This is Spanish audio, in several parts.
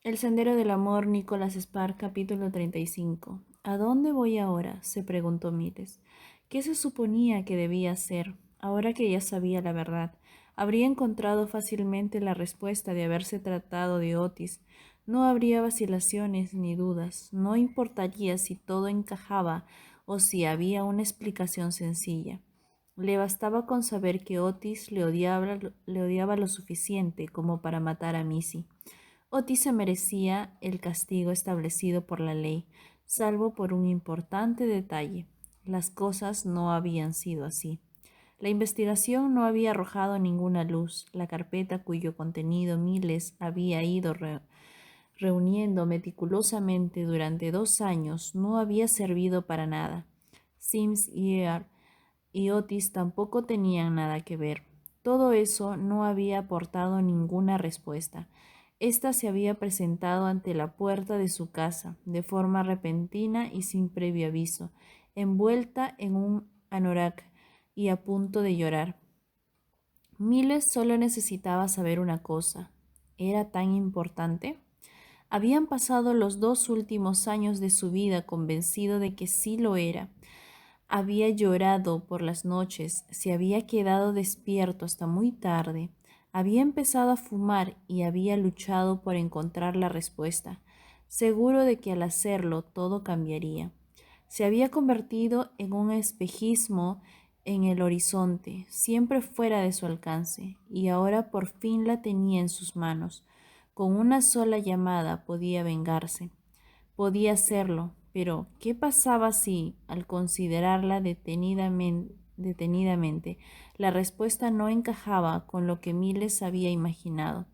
El sendero del amor, Nicholas Spark, capítulo 35. ¿A dónde voy ahora?, se preguntó Miles. ¿Qué se suponía que debía hacer? Ahora que ya sabía la verdad, habría encontrado fácilmente la respuesta de haberse tratado de Otis. No habría vacilaciones ni dudas. No importaría si todo encajaba o si había una explicación sencilla. Le bastaba con saber que Otis le odiaba lo suficiente como para matar a Missy. Otis se merecía el castigo establecido por la ley, salvo por un importante detalle. Las cosas no habían sido así. La investigación no había arrojado ninguna luz. La carpeta cuyo contenido Miles había ido reuniendo meticulosamente durante 2 años no había servido para nada. Sims y Earl y Otis tampoco tenían nada que ver. Todo eso no había aportado ninguna respuesta. Esta se había presentado ante la puerta de su casa, de forma repentina y sin previo aviso, envuelta en un anorak y a punto de llorar. Miles solo necesitaba saber una cosa. ¿Era tan importante? Habían pasado los 2 últimos años de su vida convencido de que sí lo era. Había llorado por las noches, se había quedado despierto hasta muy tarde, había empezado a fumar y había luchado por encontrar la respuesta, seguro de que al hacerlo todo cambiaría. Se había convertido en un espejismo en el horizonte, siempre fuera de su alcance, y ahora por fin la tenía en sus manos. Con una sola llamada podía vengarse. Podía hacerlo, pero ¿qué pasaba si, al considerarla detenidamente, la respuesta no encajaba con lo que Miles había imaginado?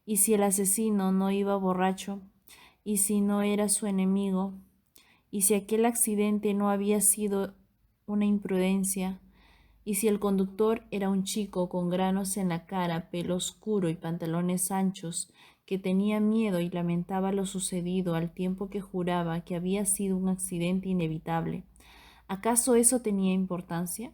¿Y si el asesino no iba borracho? ¿Y si no era su enemigo? ¿Y si aquel accidente no había sido una imprudencia? ¿Y si el conductor era un chico con granos en la cara, pelo oscuro y pantalones anchos, que tenía miedo y lamentaba lo sucedido al tiempo que juraba que había sido un accidente inevitable? ¿Acaso eso tenía importancia?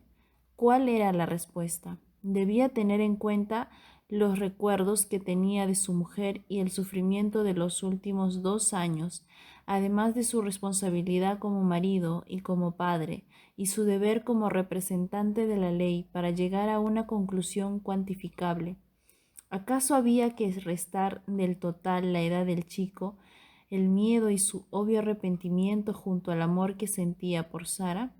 ¿Cuál era la respuesta? Debía tener en cuenta los recuerdos que tenía de su mujer y el sufrimiento de los últimos 2 años, además de su responsabilidad como marido y como padre, y su deber como representante de la ley para llegar a una conclusión cuantificable. ¿Acaso había que restar del total la edad del chico, el miedo y su obvio arrepentimiento junto al amor que sentía por Sara?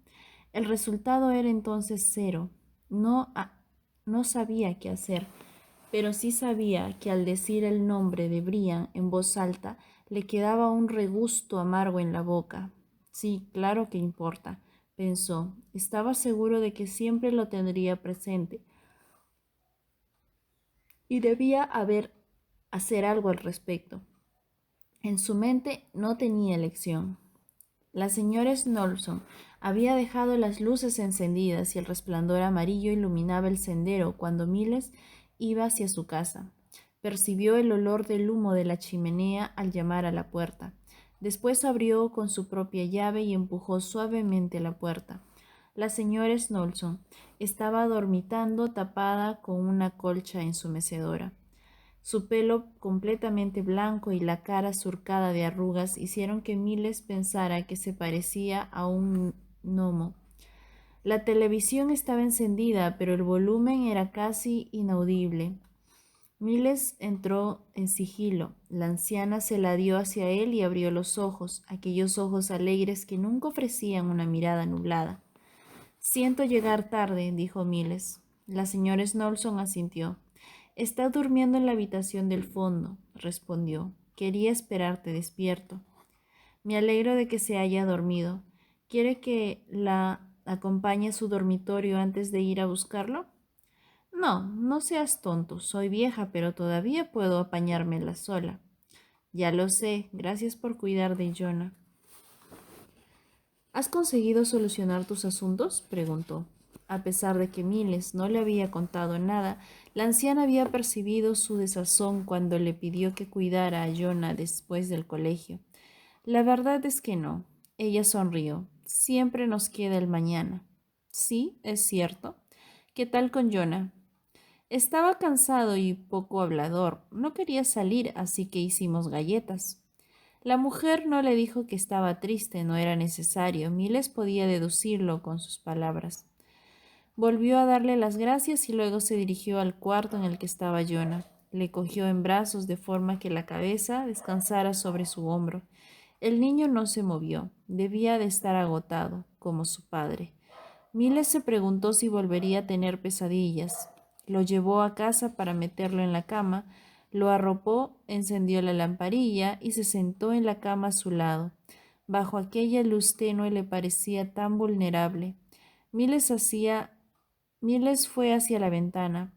El resultado era entonces cero. No, no sabía qué hacer, pero sí sabía que al decir el nombre de Brian en voz alta le quedaba un regusto amargo en la boca. Sí, claro que importa, pensó. Estaba seguro de que siempre lo tendría presente y debía hacer algo al respecto. En su mente no tenía elección. La señora Snolson había dejado las luces encendidas y el resplandor amarillo iluminaba el sendero cuando Miles iba hacia su casa. Percibió el olor del humo de la chimenea al llamar a la puerta. Después abrió con su propia llave y empujó suavemente la puerta. La señora Snolson estaba dormitando tapada con una colcha en su mecedora. Su pelo completamente blanco y la cara surcada de arrugas hicieron que Miles pensara que se parecía a un gnomo. La televisión estaba encendida, pero el volumen era casi inaudible. Miles entró en sigilo. La anciana se ladeó hacia él y abrió los ojos, aquellos ojos alegres que nunca ofrecían una mirada nublada. Siento llegar tarde, dijo Miles. La señora Snolson asintió. Está durmiendo en la habitación del fondo, respondió. Quería esperarte despierto. Me alegro de que se haya dormido. ¿Quiere que la acompañe a su dormitorio antes de ir a buscarlo? No, no seas tonto. Soy vieja, pero todavía puedo apañármela sola. Ya lo sé. Gracias por cuidar de Jonah. ¿Has conseguido solucionar tus asuntos?, preguntó. A pesar de que Miles no le había contado nada, la anciana había percibido su desazón cuando le pidió que cuidara a Jonah después del colegio. La verdad es que no. Ella sonrió. Siempre nos queda el mañana. Sí, es cierto. ¿Qué tal con Jonah? Estaba cansado y poco hablador. No quería salir, así que hicimos galletas. La mujer no le dijo que estaba triste, no era necesario. Miles podía deducirlo con sus palabras. Volvió a darle las gracias y luego se dirigió al cuarto en el que estaba Jonah. Le cogió en brazos de forma que la cabeza descansara sobre su hombro. El niño no se movió. Debía de estar agotado, como su padre. Miles se preguntó si volvería a tener pesadillas. Lo llevó a casa para meterlo en la cama, lo arropó, encendió la lamparilla y se sentó en la cama a su lado. Bajo aquella luz tenue le parecía tan vulnerable. Miles hacía Miles fue hacia la ventana.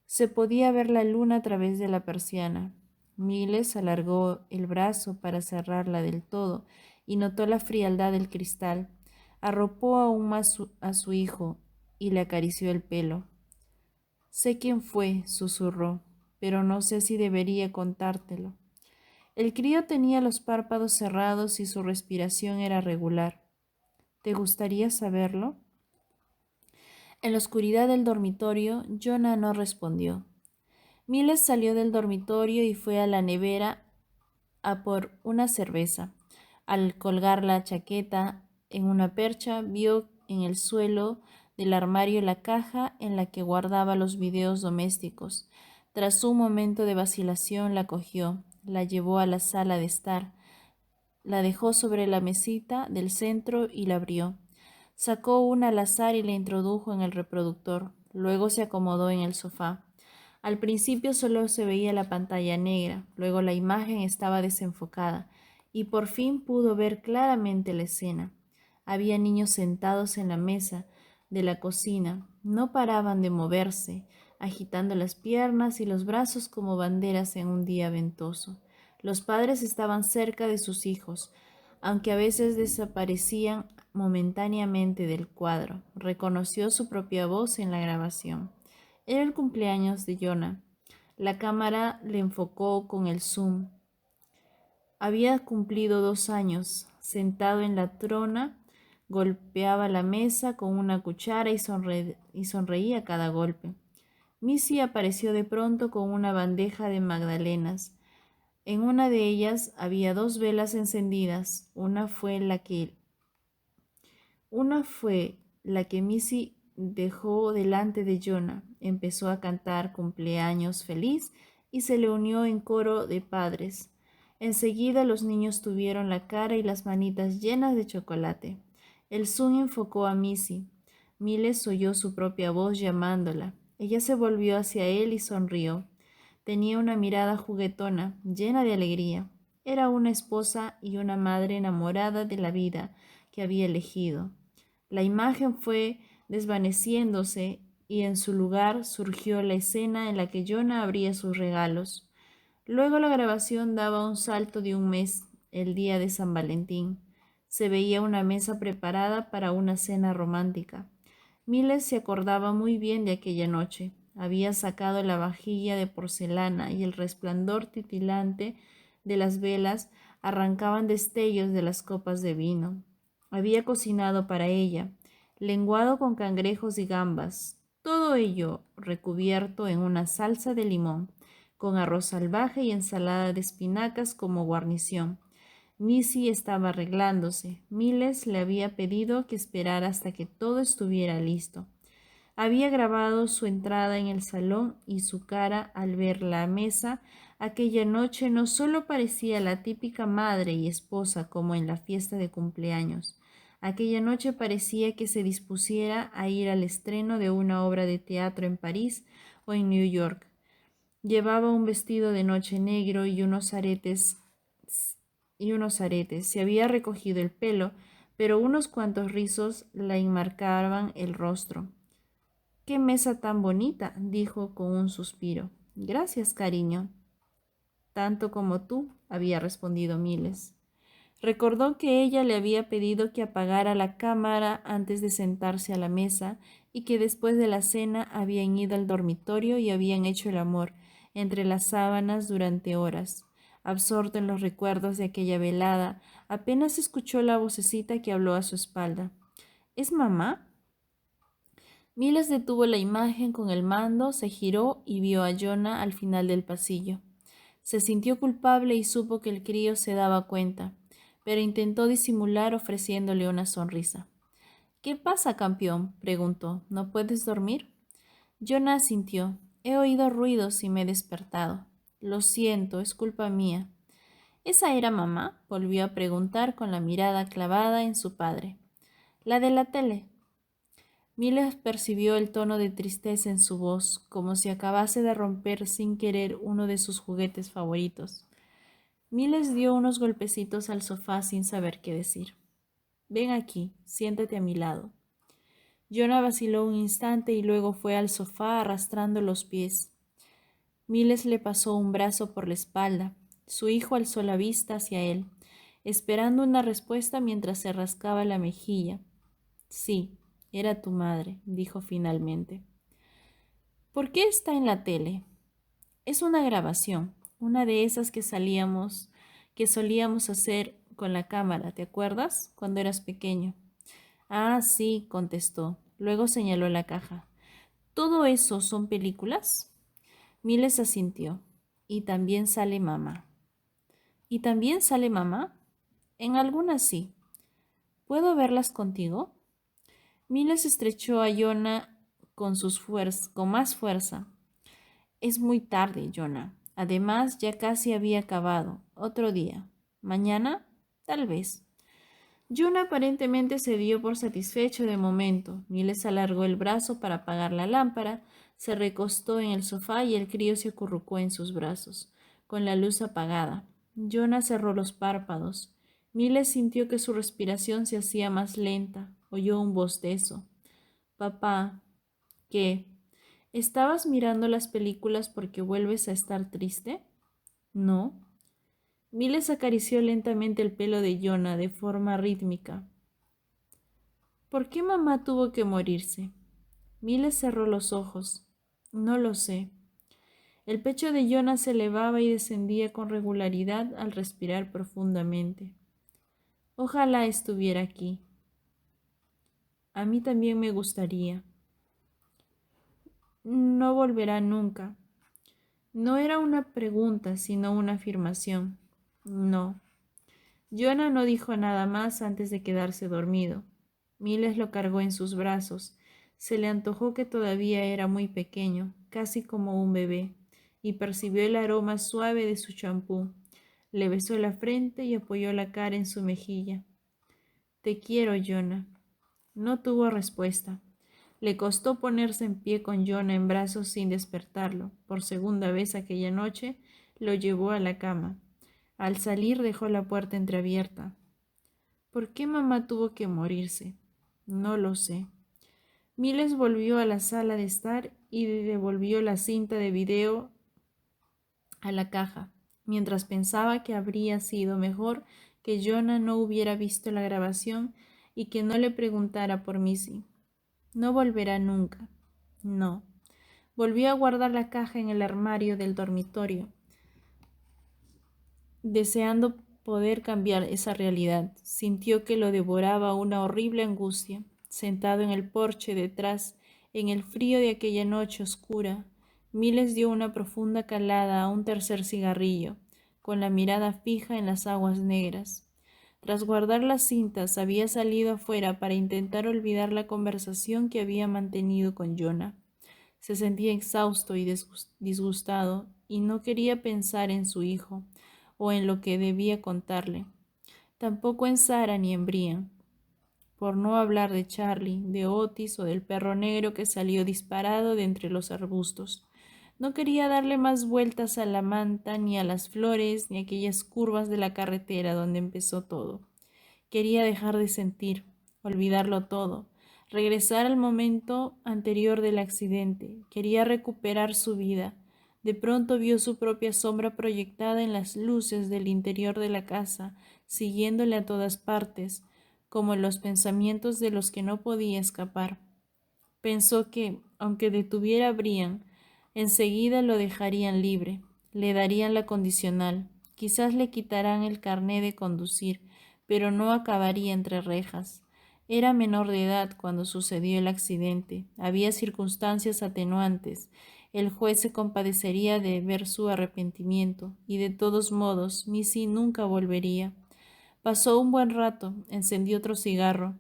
Se podía ver la luna a través de la persiana. Miles alargó el brazo para cerrarla del todo y notó la frialdad del cristal. Arropó aún más a su hijo y le acarició el pelo. Sé quién fue, susurró, pero no sé si debería contártelo. El crío tenía los párpados cerrados y su respiración era regular. ¿Te gustaría saberlo? En la oscuridad del dormitorio, Jonah no respondió. Miles salió del dormitorio y fue a la nevera a por una cerveza. Al colgar la chaqueta en una percha, vio en el suelo del armario la caja en la que guardaba los videos domésticos. Tras un momento de vacilación, la cogió, la llevó a la sala de estar, la dejó sobre la mesita del centro y la abrió. Sacó una al azar y la introdujo en el reproductor. Luego se acomodó en el sofá. Al principio solo se veía la pantalla negra, luego la imagen estaba desenfocada y por fin pudo ver claramente la escena. Había niños sentados en la mesa de la cocina. No paraban de moverse, agitando las piernas y los brazos como banderas en un día ventoso. Los padres estaban cerca de sus hijos, aunque a veces desaparecían momentáneamente del cuadro. Reconoció su propia voz en la grabación. Era el cumpleaños de Jonah. La cámara le enfocó con el zoom. Había cumplido 2 años. Sentado en la trona, golpeaba la mesa con una cuchara y sonreía a cada golpe. Missy apareció de pronto con una bandeja de magdalenas. En una de ellas había 2 velas encendidas. Una fue la que Missy dejó delante de Jonah. Empezó a cantar cumpleaños feliz y se le unió en coro de padres. Enseguida los niños tuvieron la cara y las manitas llenas de chocolate. El zoom enfocó a Missy. Miles oyó su propia voz llamándola. Ella se volvió hacia él y sonrió. Tenía una mirada juguetona, llena de alegría. Era una esposa y una madre enamorada de la vida que había elegido. La imagen fue desvaneciéndose y en su lugar surgió la escena en la que Jonah abría sus regalos. Luego la grabación daba un salto de un mes, el día de San Valentín. Se veía una mesa preparada para una cena romántica. Miles se acordaba muy bien de aquella noche. Había sacado la vajilla de porcelana y el resplandor titilante de las velas arrancaban destellos de las copas de vino. Había cocinado para ella, lenguado con cangrejos y gambas, todo ello recubierto en una salsa de limón, con arroz salvaje y ensalada de espinacas como guarnición. Missy estaba arreglándose. Miles le había pedido que esperara hasta que todo estuviera listo. Había grabado su entrada en el salón y su cara al ver la mesa aquella noche no solo parecía la típica madre y esposa como en la fiesta de cumpleaños. Aquella noche parecía que se dispusiera a ir al estreno de una obra de teatro en París o en New York. Llevaba un vestido de noche negro y unos aretes. Se había recogido el pelo, pero unos cuantos rizos la enmarcaban el rostro. «¡Qué mesa tan bonita!», dijo con un suspiro. «Gracias, cariño». «Tanto como tú», había respondido Miles. Recordó que ella le había pedido que apagara la cámara antes de sentarse a la mesa y que después de la cena habían ido al dormitorio y habían hecho el amor entre las sábanas durante horas. Absorto en los recuerdos de aquella velada, apenas escuchó la vocecita que habló a su espalda. «¿Es mamá?». Miles detuvo la imagen con el mando, se giró y vio a Jonah al final del pasillo. Se sintió culpable y supo que el crío se daba cuenta, pero intentó disimular ofreciéndole una sonrisa. ¿Qué pasa, campeón?, preguntó. ¿No puedes dormir? Jonah asintió. He oído ruidos y me he despertado. Lo siento, es culpa mía. ¿Esa era mamá?, volvió a preguntar con la mirada clavada en su padre. La de la tele. Miles percibió el tono de tristeza en su voz, como si acabase de romper sin querer uno de sus juguetes favoritos. Miles dio unos golpecitos al sofá sin saber qué decir. Ven aquí, siéntate a mi lado. Jonah vaciló un instante y luego fue al sofá arrastrando los pies. Miles le pasó un brazo por la espalda. Su hijo alzó la vista hacia él, esperando una respuesta mientras se rascaba la mejilla. Sí, era tu madre, dijo finalmente. ¿Por qué está en la tele? Es una grabación, una de esas que solíamos hacer con la cámara, ¿te acuerdas? Cuando eras pequeño. Ah, sí, contestó. Luego señaló la caja. ¿Todo eso son películas? Miles asintió. Y también sale mamá. ¿Y también sale mamá? En algunas sí. ¿Puedo verlas contigo? Miles estrechó a Jonah con más fuerza. Es muy tarde, Jonah. Además, ya casi había acabado. Otro día. ¿Mañana? Tal vez. Jonah aparentemente se dio por satisfecho de momento. Miles alargó el brazo para apagar la lámpara, se recostó en el sofá y el crío se acurrucó en sus brazos, con la luz apagada. Jonah cerró los párpados. Miles sintió que su respiración se hacía más lenta. Oyó un bostezo. Papá, ¿qué? ¿Estabas mirando las películas porque vuelves a estar triste? No. Miles acarició lentamente el pelo de Jonah de forma rítmica. ¿Por qué mamá tuvo que morirse? Miles cerró los ojos. No lo sé. El pecho de Jonah se elevaba y descendía con regularidad al respirar profundamente. Ojalá estuviera aquí. A mí también me gustaría. No volverá nunca. No era una pregunta, sino una afirmación. No. Jonah no dijo nada más antes de quedarse dormido. Miles lo cargó en sus brazos. Se le antojó que todavía era muy pequeño, casi como un bebé, y percibió el aroma suave de su champú. Le besó la frente y apoyó la cara en su mejilla. Te quiero, Jonah. No tuvo respuesta. Le costó ponerse en pie con Jonah en brazos sin despertarlo. Por segunda vez aquella noche lo llevó a la cama. Al salir dejó la puerta entreabierta. ¿Por qué mamá tuvo que morirse? No lo sé. Miles volvió a la sala de estar y devolvió la cinta de video a la caja, mientras pensaba que habría sido mejor que Jonah no hubiera visto la grabación y que no le preguntara por Missy. No volverá nunca. No. Volvió a guardar la caja en el armario del dormitorio, deseando poder cambiar esa realidad. Sintió que lo devoraba una horrible angustia. Sentado en el porche detrás, en el frío de aquella noche oscura, Miles dio una profunda calada a un tercer cigarrillo, con la mirada fija en las aguas negras. Tras guardar las cintas, había salido afuera para intentar olvidar la conversación que había mantenido con Jonah. Se sentía exhausto y disgustado, y no quería pensar en su hijo o en lo que debía contarle. Tampoco en Sara ni en Brian, por no hablar de Charlie, de Otis o del perro negro que salió disparado de entre los arbustos. No quería darle más vueltas a la manta, ni a las flores, ni a aquellas curvas de la carretera donde empezó todo. Quería dejar de sentir, olvidarlo todo, regresar al momento anterior del accidente. Quería recuperar su vida. De pronto vio su propia sombra proyectada en las luces del interior de la casa, siguiéndole a todas partes, como en los pensamientos de los que no podía escapar. Pensó que, aunque detuviera a Brian, enseguida lo dejarían libre, le darían la condicional, quizás le quitarán el carné de conducir, pero no acabaría entre rejas. Era menor de edad cuando sucedió el accidente. Había circunstancias atenuantes. El juez se compadecería de ver su arrepentimiento, y de todos modos, Missy nunca volvería. Pasó un buen rato, encendió otro cigarro.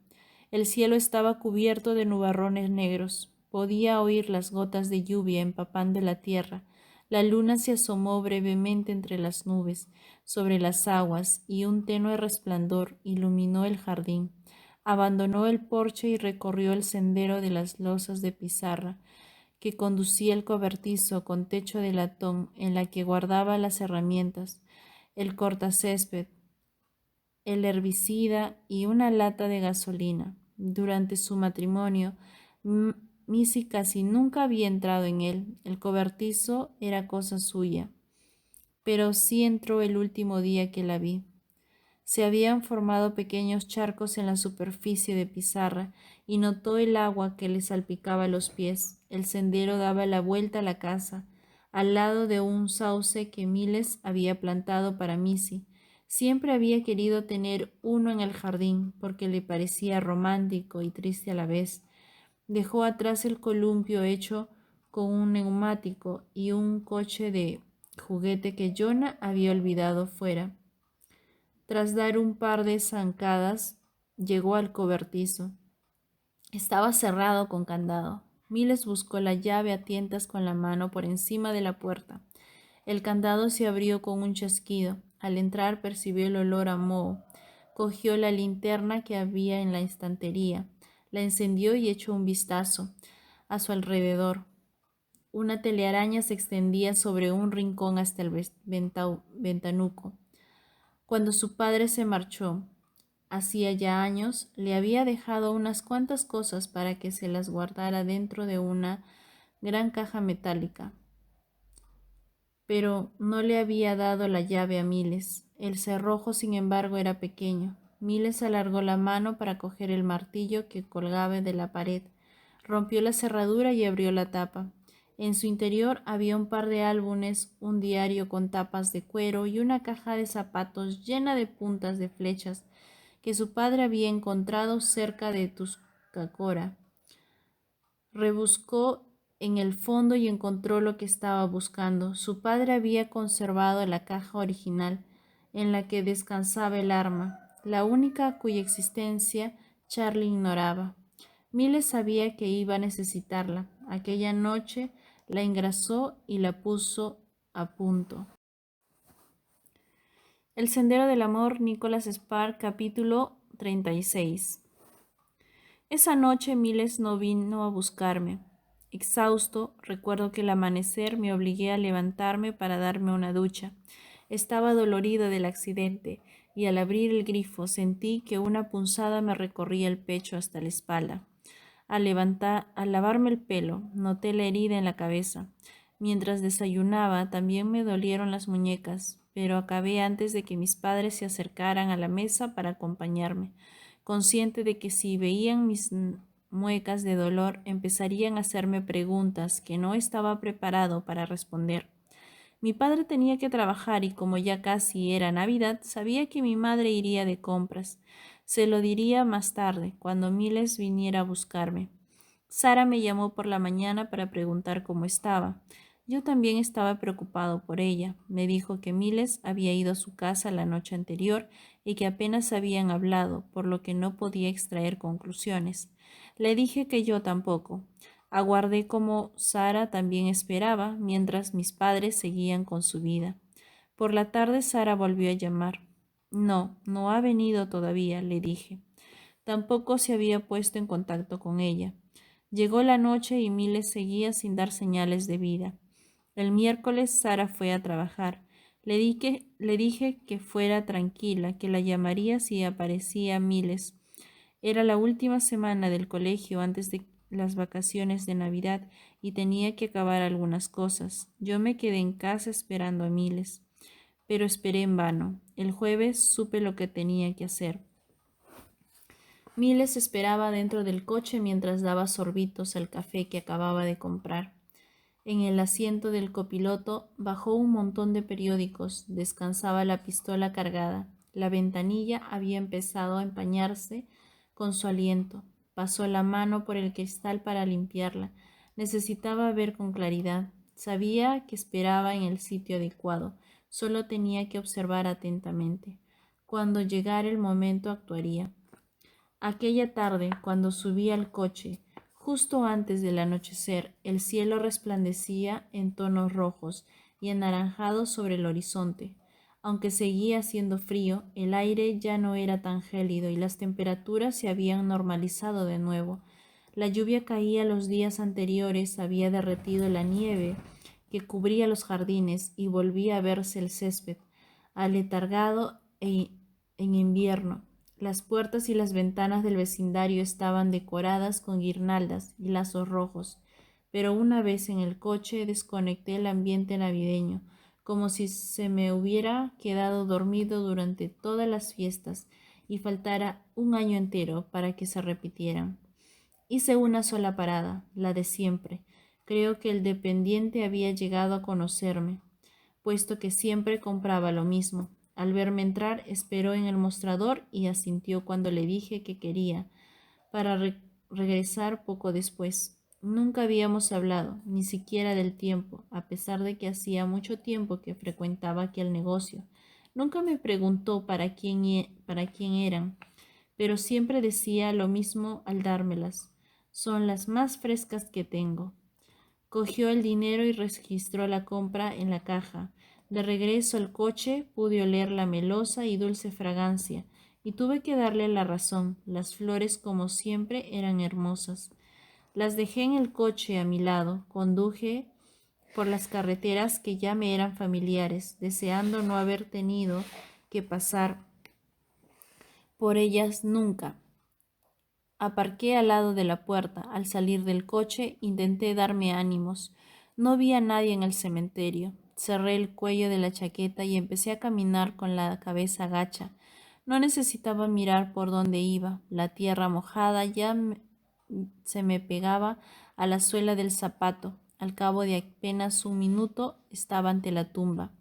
El cielo estaba cubierto de nubarrones negros. Podía oír las gotas de lluvia empapando la tierra. La luna se asomó brevemente entre las nubes, sobre las aguas, y un tenue resplandor iluminó el jardín. Abandonó el porche y recorrió el sendero de las losas de pizarra que conducía al cobertizo con techo de latón en la que guardaba las herramientas, el cortacésped, el herbicida y una lata de gasolina. Durante su matrimonio, Missy casi nunca había entrado en él. El cobertizo era cosa suya, pero sí entró el último día que la vi. Se habían formado pequeños charcos en la superficie de pizarra y notó el agua que le salpicaba los pies. El sendero daba la vuelta a la casa, al lado de un sauce que Miles había plantado para Missy. Siempre había querido tener uno en el jardín porque le parecía romántico y triste a la vez. Dejó atrás el columpio hecho con un neumático y un coche de juguete que Jonah había olvidado fuera. Tras dar un par de zancadas, llegó al cobertizo. Estaba cerrado con candado. Miles buscó la llave a tientas con la mano por encima de la puerta. El candado se abrió con un chasquido. Al entrar percibió el olor a moho. Cogió la linterna que había en la estantería, la encendió y echó un vistazo a su alrededor. Una telaraña se extendía sobre un rincón hasta el ventanuco. Cuando su padre se marchó, hacía ya años, le había dejado unas cuantas cosas para que se las guardara dentro de una gran caja metálica, pero no le había dado la llave a Miles. El cerrojo, sin embargo, era pequeño. Miles alargó la mano para coger el martillo que colgaba de la pared, rompió la cerradura y abrió la tapa. En su interior había un par de álbumes, un diario con tapas de cuero y una caja de zapatos llena de puntas de flechas que su padre había encontrado cerca de Tuscarora. Rebuscó en el fondo y encontró lo que estaba buscando. Su padre había conservado la caja original en la que descansaba el arma, la única cuya existencia Charlie ignoraba. Miles sabía que iba a necesitarla. Aquella noche la engrasó y la puso a punto. El sendero del amor, Nicholas Sparks, capítulo 36. Esa noche Miles no vino a buscarme. Exhausto, recuerdo que al amanecer me obligué a levantarme para darme una ducha. Estaba dolorido del accidente y al abrir el grifo sentí que una punzada me recorría el pecho hasta la espalda. Al lavarme el pelo, noté la herida en la cabeza. Mientras desayunaba, también me dolieron las muñecas, pero acabé antes de que mis padres se acercaran a la mesa para acompañarme, consciente de que si veían mis muecas de dolor, empezarían a hacerme preguntas que no estaba preparado para responder. Mi padre tenía que trabajar y como ya casi era Navidad, sabía que mi madre iría de compras. Se lo diría más tarde, cuando Miles viniera a buscarme. Sara me llamó por la mañana para preguntar cómo estaba. Yo también estaba preocupado por ella. Me dijo que Miles había ido a su casa la noche anterior y que apenas habían hablado, por lo que no podía extraer conclusiones. Le dije que yo tampoco. Aguardé como Sara también esperaba, mientras mis padres seguían con su vida. Por la tarde Sara volvió a llamar. No, no ha venido todavía, le dije. Tampoco se había puesto en contacto con ella. Llegó la noche y Miles seguía sin dar señales de vida. El miércoles Sara fue a trabajar. Le dije que fuera tranquila, que la llamaría si aparecía Miles. Era la última semana del colegio antes de las vacaciones de Navidad y tenía que acabar algunas cosas. Yo me quedé en casa esperando a Miles, pero esperé en vano. El jueves supe lo que tenía que hacer. Miles esperaba dentro del coche mientras daba sorbitos al café que acababa de comprar. En el asiento del copiloto bajó un montón de periódicos, descansaba la pistola cargada. La ventanilla había empezado a empañarse, con su aliento. Pasó la mano por el cristal para limpiarla. Necesitaba ver con claridad. Sabía que esperaba en el sitio adecuado. Solo tenía que observar atentamente. Cuando llegara el momento actuaría. Aquella tarde, cuando subí al coche, justo antes del anochecer, el cielo resplandecía en tonos rojos y anaranjados sobre el horizonte. Aunque seguía haciendo frío, el aire ya no era tan gélido y las temperaturas se habían normalizado de nuevo. La lluvia caía los días anteriores, había derretido la nieve que cubría los jardines y volvía a verse el césped, aletargado en invierno. Las puertas y las ventanas del vecindario estaban decoradas con guirnaldas y lazos rojos, pero una vez en el coche desconecté el ambiente navideño, como si se me hubiera quedado dormido durante todas las fiestas y faltara un año entero para que se repitieran. Hice una sola parada, la de siempre. Creo que el dependiente había llegado a conocerme, puesto que siempre compraba lo mismo. Al verme entrar, esperó en el mostrador y asintió cuando le dije que quería, para regresar poco después. Nunca habíamos hablado, ni siquiera del tiempo, a pesar de que hacía mucho tiempo que frecuentaba aquel negocio. Nunca me preguntó para quién eran, pero siempre decía lo mismo al dármelas. Son las más frescas que tengo. Cogió el dinero y registró la compra en la caja. De regreso al coche pude oler la melosa y dulce fragancia, y tuve que darle la razón. Las flores, como siempre, eran hermosas. Las dejé en el coche a mi lado. Conduje por las carreteras que ya me eran familiares, deseando no haber tenido que pasar por ellas nunca. Aparqué al lado de la puerta. Al salir del coche, intenté darme ánimos. No vi a nadie en el cementerio. Cerré el cuello de la chaqueta y empecé a caminar con la cabeza gacha. No necesitaba mirar por dónde iba. La tierra mojada se me pegaba a la suela del zapato. Al cabo de apenas un minuto estaba ante la tumba.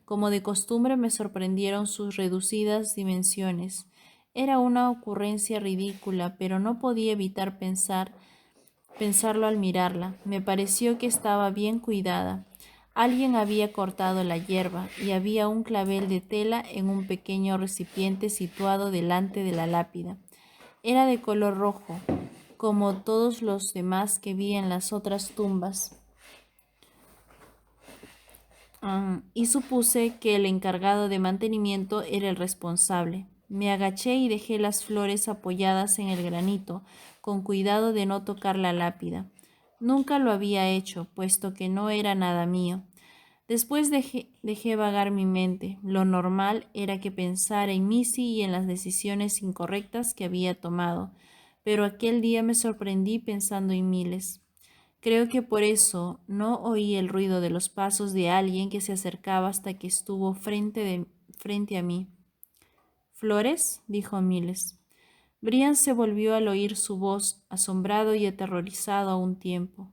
Como de costumbre me sorprendieron sus reducidas dimensiones. Era una ocurrencia ridícula, pero no podía evitar pensarlo al mirarla. Me pareció que estaba bien cuidada. Alguien había cortado la hierba y había un clavel de tela en un pequeño recipiente situado delante de la lápida. Era de color rojo, como todos los demás que vi en las otras tumbas. Y supuse que el encargado de mantenimiento era el responsable. Me agaché y dejé las flores apoyadas en el granito, con cuidado de no tocar la lápida. Nunca lo había hecho, puesto que no era nada mío. Después dejé vagar mi mente. Lo normal era que pensara en Missy y en las decisiones incorrectas que había tomado, pero aquel día me sorprendí pensando en Miles. Creo que por eso no oí el ruido de los pasos de alguien que se acercaba hasta que estuvo frente a mí. —¿Flores? —dijo Miles. Brian se volvió al oír su voz, asombrado y aterrorizado a un tiempo.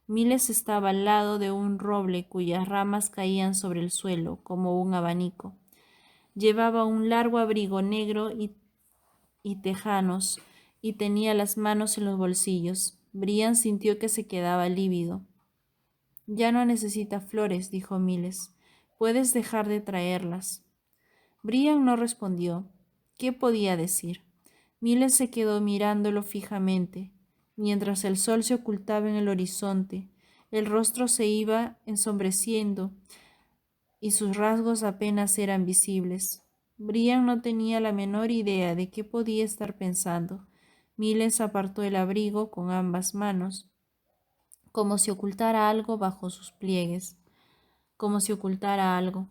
Miles estaba al lado de un roble cuyas ramas caían sobre el suelo como un abanico. Llevaba un largo abrigo negro y tejanos y tenía las manos en los bolsillos. Brian sintió que se quedaba lívido. —Ya no necesita flores —dijo Miles—. Puedes dejar de traerlas. Brian no respondió. ¿Qué podía decir? Miles se quedó mirándolo fijamente, mientras el sol se ocultaba en el horizonte. El rostro se iba ensombreciendo y sus rasgos apenas eran visibles. Brian no tenía la menor idea de qué podía estar pensando. Miles apartó el abrigo con ambas manos, como si ocultara algo bajo sus pliegues, como si ocultara algo.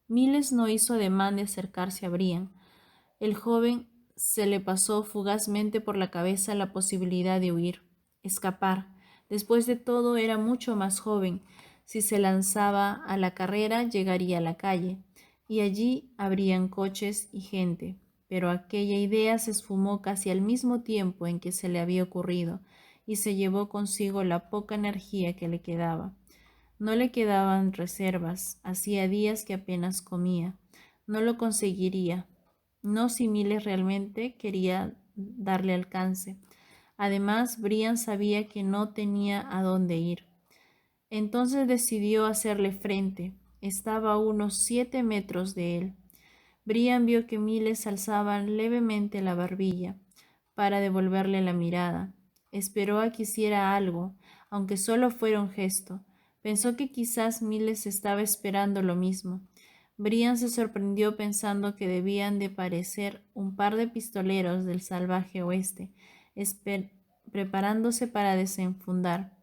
Miles no hizo ademán de acercarse a Brian. El joven se le pasó fugazmente por la cabeza la posibilidad de huir, escapar. Después de todo, era mucho más joven. Si se lanzaba a la carrera, llegaría a la calle, y allí habrían coches y gente. Pero aquella idea se esfumó casi al mismo tiempo en que se le había ocurrido, y se llevó consigo la poca energía que le quedaba. No le quedaban reservas, hacía días que apenas comía. No lo conseguiría. No si Miles realmente quería darle alcance. Además, Brian sabía que no tenía a dónde ir. Entonces decidió hacerle frente. Estaba a unos 7 metros de él. Brian vio que Miles alzaba levemente la barbilla para devolverle la mirada. Esperó a que hiciera algo, aunque solo fuera un gesto. Pensó que quizás Miles estaba esperando lo mismo. Brian se sorprendió pensando que debían de parecer un par de pistoleros del salvaje oeste, preparándose para desenfundar.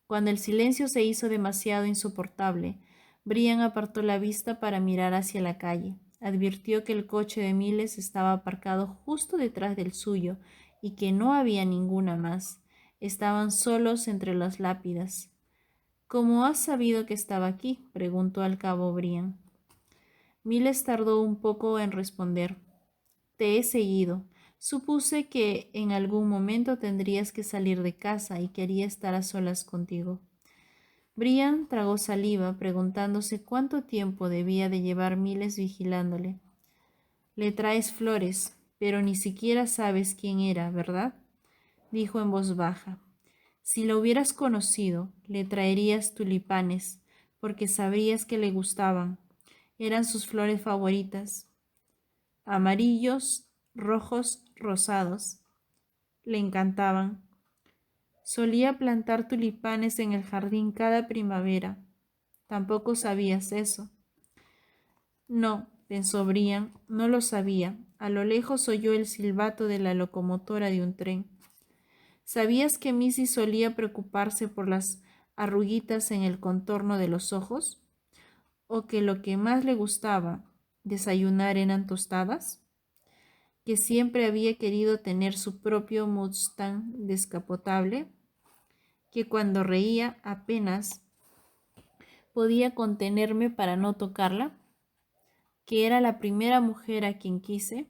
Cuando el silencio se hizo demasiado insoportable, Brian apartó la vista para mirar hacia la calle. Advirtió que el coche de Miles estaba aparcado justo detrás del suyo y que no había ninguna más. Estaban solos entre las lápidas. ¿Cómo has sabido que estaba aquí?, preguntó al cabo Brian. Miles tardó un poco en responder. Te he seguido. Supuse que en algún momento tendrías que salir de casa y quería estar a solas contigo. Brian tragó saliva, preguntándose cuánto tiempo debía de llevar Miles vigilándole. Le traes flores, pero ni siquiera sabes quién era, ¿verdad?, dijo en voz baja. Si la hubieras conocido, le traerías tulipanes, porque sabrías que le gustaban. Eran sus flores favoritas. Amarillos, rojos, rosados. Le encantaban. Solía plantar tulipanes en el jardín cada primavera. Tampoco sabías eso. No, pensó Brian, no lo sabía. A lo lejos oyó el silbato de la locomotora de un tren. ¿Sabías que Missy solía preocuparse por las arruguitas en el contorno de los ojos? ¿O que lo que más le gustaba desayunar eran tostadas? ¿Que siempre había querido tener su propio Mustang descapotable? ¿Que cuando reía apenas podía contenerme para no tocarla? ¿Que era la primera mujer a quien quise?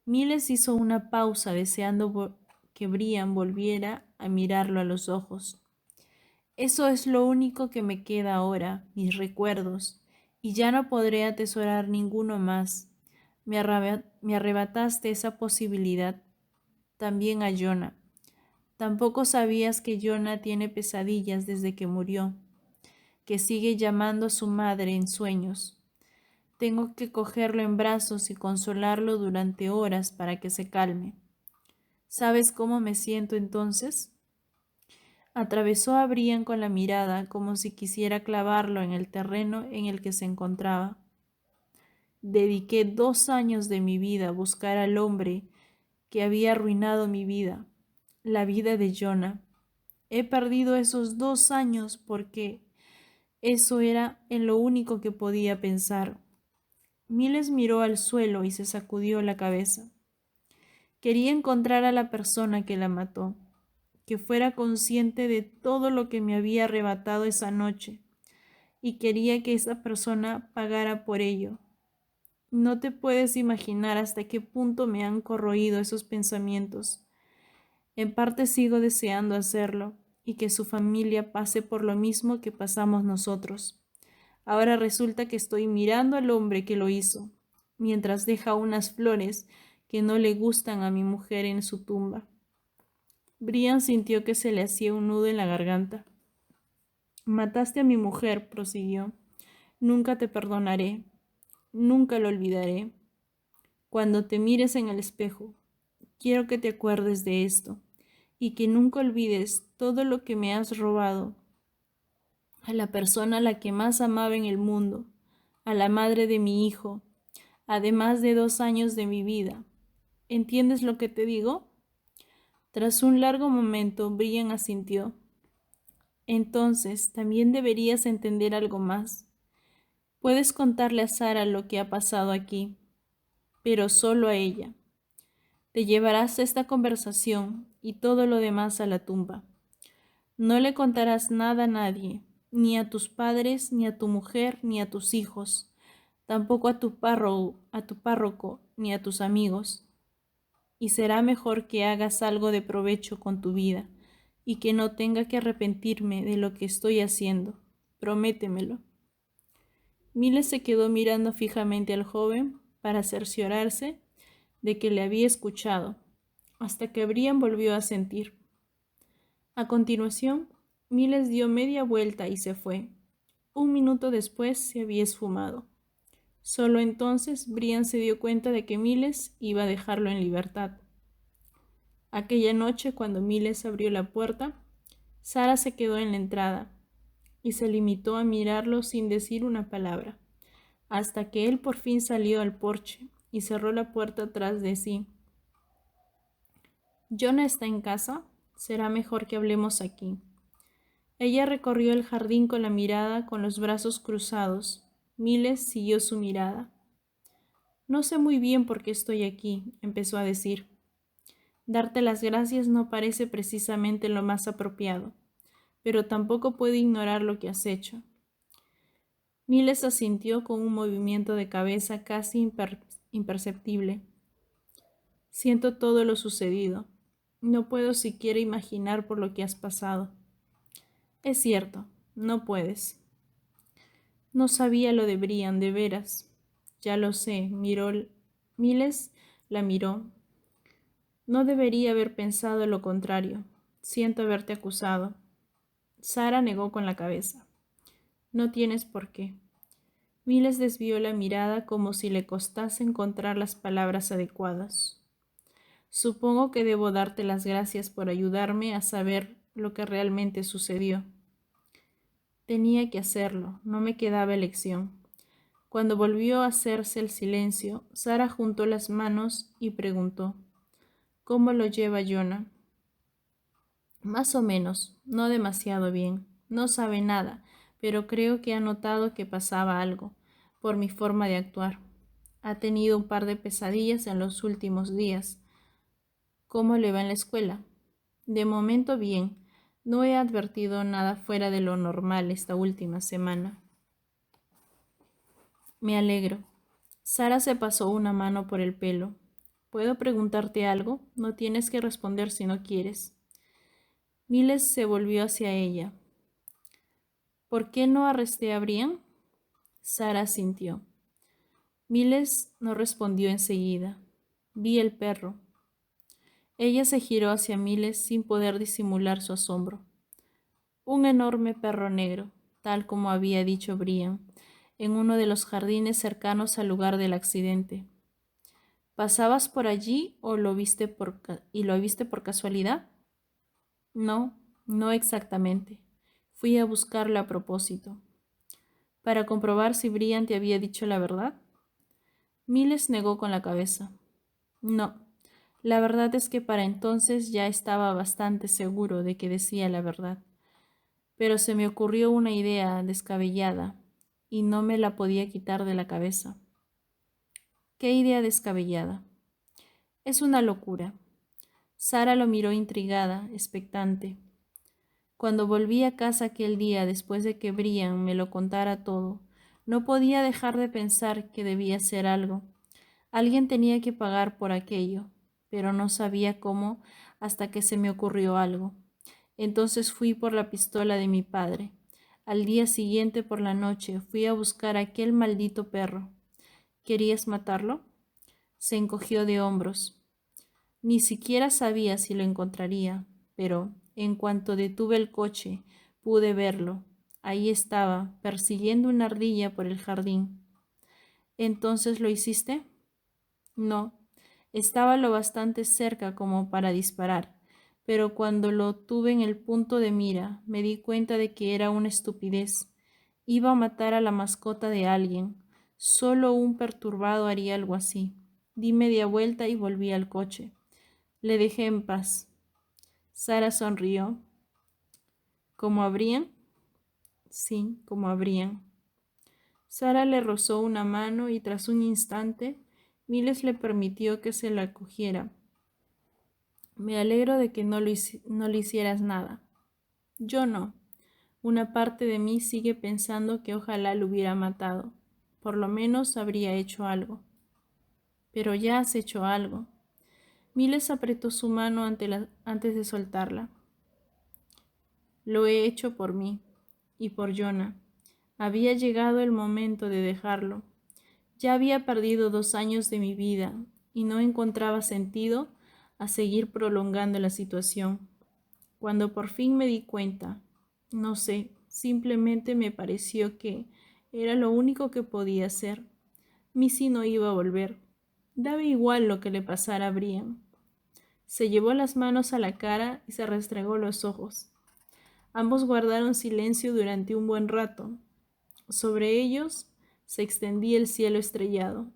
Miles hizo una pausa deseando que Brian volviera a mirarlo a los ojos. Eso es lo único que me queda ahora, mis recuerdos, y ya no podré atesorar ninguno más. Me arrebataste esa posibilidad. También a Jonah. Tampoco sabías que Jonah tiene pesadillas desde que murió, que sigue llamando a su madre en sueños. Tengo que cogerlo en brazos y consolarlo durante horas para que se calme. ¿Sabes cómo me siento entonces? Atravesó a Brian con la mirada como si quisiera clavarlo en el terreno en el que se encontraba. Dediqué 2 años de mi vida a buscar al hombre que había arruinado mi vida, la vida de Jonah. He perdido esos 2 años porque eso era en lo único que podía pensar. Miles miró al suelo y se sacudió la cabeza. Quería encontrar a la persona que la mató, que fuera consciente de todo lo que me había arrebatado esa noche, y quería que esa persona pagara por ello. No te puedes imaginar hasta qué punto me han corroído esos pensamientos. En parte sigo deseando hacerlo, y que su familia pase por lo mismo que pasamos nosotros. Ahora resulta que estoy mirando al hombre que lo hizo, mientras deja unas flores que no le gustan a mi mujer en su tumba. Brian sintió que se le hacía un nudo en la garganta. Mataste a mi mujer, prosiguió. Nunca te perdonaré. Nunca lo olvidaré. Cuando te mires en el espejo, quiero que te acuerdes de esto y que nunca olvides todo lo que me has robado. A la persona a la que más amaba en el mundo, a la madre de mi hijo, además de 2 años de mi vida. ¿Entiendes lo que te digo? Tras un largo momento, Brian asintió. Entonces, también deberías entender algo más. Puedes contarle a Sara lo que ha pasado aquí, pero solo a ella. Te llevarás esta conversación y todo lo demás a la tumba. No le contarás nada a nadie, ni a tus padres, ni a tu mujer, ni a tus hijos, tampoco a tu párroco, ni a tus amigos. Y será mejor que hagas algo de provecho con tu vida y que no tenga que arrepentirme de lo que estoy haciendo. Prométemelo. Miles se quedó mirando fijamente al joven para cerciorarse de que le había escuchado. hasta que Brian volvió a sentir. A continuación, Miles dio media vuelta y se fue. 1 minuto después se había esfumado. Solo entonces Brian se dio cuenta de que Miles iba a dejarlo en libertad. Aquella noche, cuando Miles abrió la puerta, Sara se quedó en la entrada y se limitó a mirarlo sin decir una palabra, hasta que él por fin salió al porche y cerró la puerta tras de sí. ¿Jonah está en casa? Será mejor que hablemos aquí. Ella recorrió el jardín con la mirada, con los brazos cruzados. Miles siguió su mirada. No sé muy bien por qué estoy aquí, empezó a decir. Darte las gracias no parece precisamente lo más apropiado, pero tampoco puedo ignorar lo que has hecho. Miles asintió con un movimiento de cabeza casi imperceptible. Siento todo lo sucedido. No puedo siquiera imaginar por lo que has pasado. Es cierto, no puedes. No sabía lo de Brian, de veras. Ya lo sé, Miles la miró. No debería haber pensado lo contrario. Siento haberte acusado. Sara negó con la cabeza. No tienes por qué. Miles desvió la mirada como si le costase encontrar las palabras adecuadas. Supongo que debo darte las gracias por ayudarme a saber lo que realmente sucedió. Tenía que hacerlo, no me quedaba elección. Cuando volvió a hacerse el silencio, Sara juntó las manos y preguntó, ¿cómo lo lleva Jonah? Más o menos, no demasiado bien. No sabe nada, pero creo que ha notado que pasaba algo, por mi forma de actuar. Ha tenido un par de pesadillas en los últimos días. ¿Cómo le va en la escuela? De momento bien. No he advertido nada fuera de lo normal esta última semana. Me alegro. Sara se pasó una mano por el pelo. ¿Puedo preguntarte algo? No tienes que responder si no quieres. Miles se volvió hacia ella. ¿Por qué no arresté a Brian? Sara asintió. Miles no respondió enseguida. Vi el perro. Ella se giró hacia Miles sin poder disimular su asombro. Un enorme perro negro, tal como había dicho Brian, en uno de los jardines cercanos al lugar del accidente. ¿Pasabas por allí o lo viste por casualidad? No, no exactamente. Fui a buscarlo a propósito. ¿Para comprobar si Brian te había dicho la verdad? Miles negó con la cabeza. No, la verdad es que para entonces ya estaba bastante seguro de que decía la verdad. Pero se me ocurrió una idea descabellada y no me la podía quitar de la cabeza. ¿Qué idea descabellada? Es una locura. Sara lo miró intrigada, expectante. Cuando volví a casa aquel día después de que Brian me lo contara todo, no podía dejar de pensar que debía hacer algo. Alguien tenía que pagar por aquello, pero no sabía cómo hasta que se me ocurrió algo. Entonces fui por la pistola de mi padre. Al día siguiente por la noche fui a buscar a aquel maldito perro. ¿Querías matarlo? Se encogió de hombros. Ni siquiera sabía si lo encontraría, pero en cuanto detuve el coche, pude verlo. Ahí estaba, persiguiendo una ardilla por el jardín. ¿Entonces lo hiciste? No, estaba lo bastante cerca como para disparar, pero cuando lo tuve en el punto de mira, me di cuenta de que era una estupidez. Iba a matar a la mascota de alguien. Solo un perturbado haría algo así. Di media vuelta y volví al coche. Le dejé en paz. Sara sonrió. ¿Cómo habrían? Sí, como habrían. Sara le rozó una mano y tras un instante, Miles le permitió que se la cogiera. Me alegro de que no le hicieras nada. Yo no. Una parte de mí sigue pensando que ojalá lo hubiera matado. Por lo menos habría hecho algo. Pero ya has hecho algo. Miles apretó su mano antes de soltarla. Lo he hecho por mí y por Jonah. Había llegado el momento de dejarlo. Ya había perdido 2 años de mi vida y no encontraba sentido a seguir prolongando la situación. Cuando por fin me di cuenta, no sé, simplemente me pareció que era lo único que podía hacer. Missy no iba a volver. Daba igual lo que le pasara a Brian. Se llevó las manos a la cara y se restregó los ojos. Ambos guardaron silencio durante un buen rato. Sobre ellos se extendía el cielo estrellado.